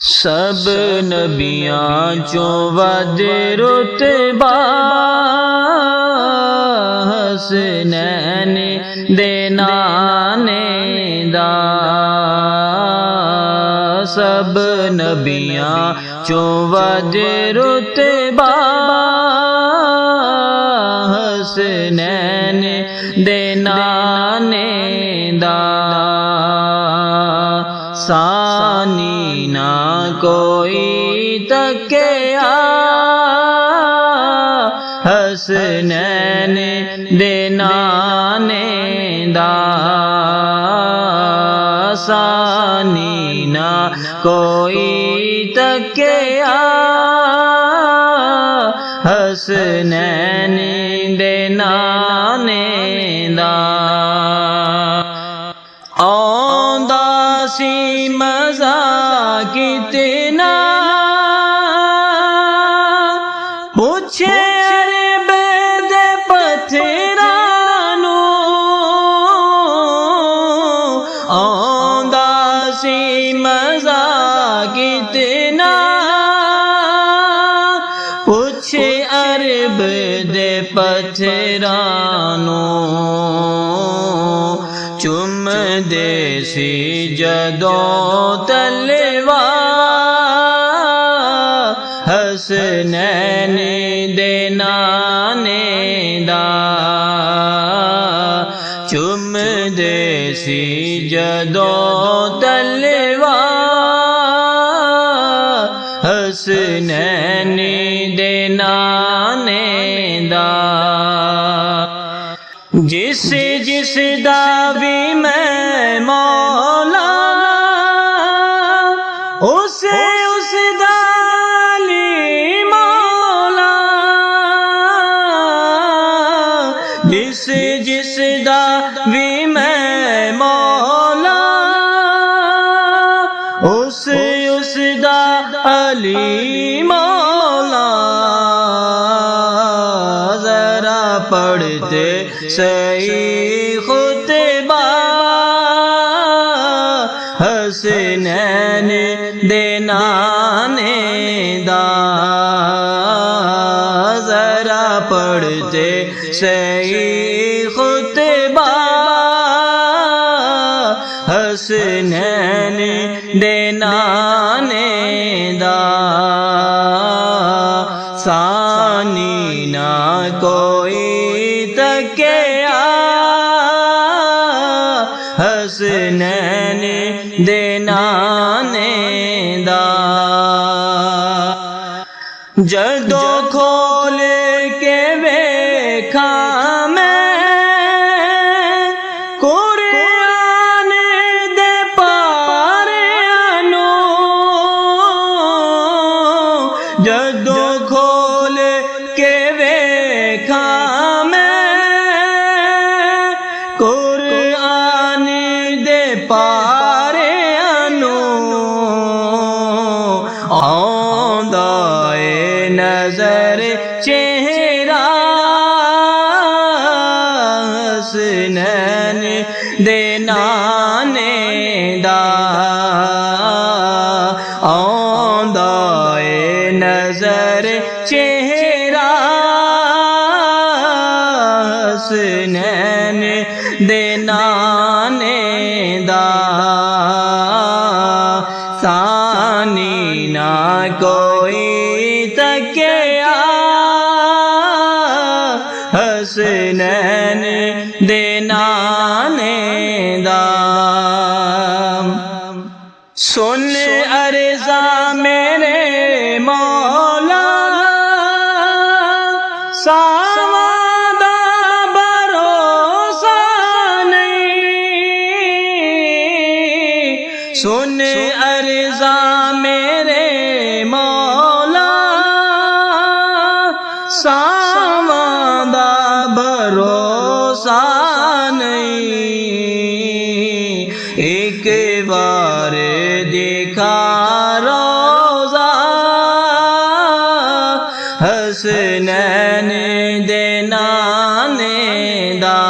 सब नबियां चो वद रुतबा हसनैन दे नाने दा। सब नबियां चो वद रुतबा हसनैन दे नाने दा। सानी ना कोई तकिया हसनैन दे नाने दा। सानी ना कोई तकिया हसनैन दे नाने दा। औंदा सी मज़ा कितना पूछे अरब दे पत्थरां नूं। औंदा सी मज़ा कितना पूछे अरब दे पत्थरां नूं। चुम देसी जदों तलवा हसनैन दे नाने दा। चुम देसी जदों तलवा हसनैन दे नाने दा। जिस जिस दा भी मैं मौला उसे उस दा अली मौला। जिस जिस दा भी मैं मौला उसे उस दा अली मौला। जरा पढ़ते सही खुतबा हसनैन दे नाने दा। जरा पढ़ते सही खुतबा हसनैन दे नाने दा। सानी ना कोई तकिया हसनैन दे नाने दा। जदों खोल के वेखा मैं कुरान दे पारियां नूं। जदों खोल के वेखा मैं कुरान दे पारियां नूं। औंदा ए नज़र चेहरा हसनैन दे नाने दा। औंदा ए नज़र चेहरा हसनैन दे नाने दा। सानी ना कोई तकिया हसनैन दे नाने दा। सुन अर्ज़ा मेरे मौला सावां दा भरोसा नहीं। सुन अर्ज़ा मेरे मौला सावां दा भरोसा नहीं। एक बार देखा रोज़ा हसनैन दे नाने दा।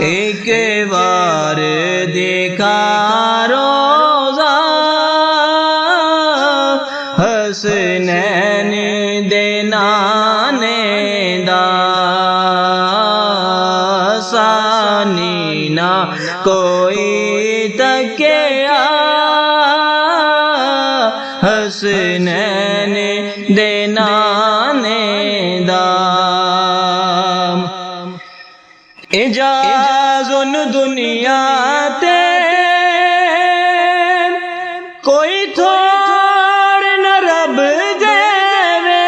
एक बार देखा रोज़ा तकिया हसनैन दे नाने दा इजाज़ुन दुनिया ते कोई थोड़ न रब देवे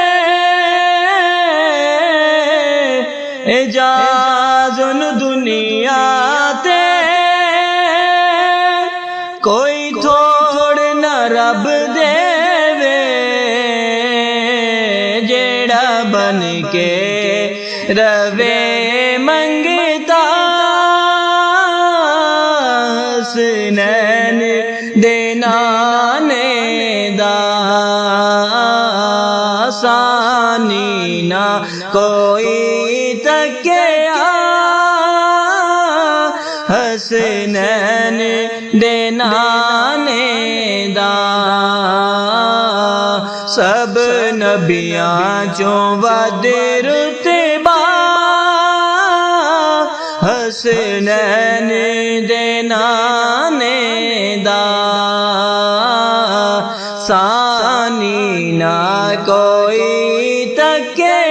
इजाज़ुन दुनिया ते कोई थोड़ न रब देवे जेड़ा बन के रवे मंगता हसनैन दे नाने दा सानी ना कोई तकिया हसनैन दे नाने दा सब नबियां चों वध रुतबा हसनैन दे नाने दा सानी ना कोई तके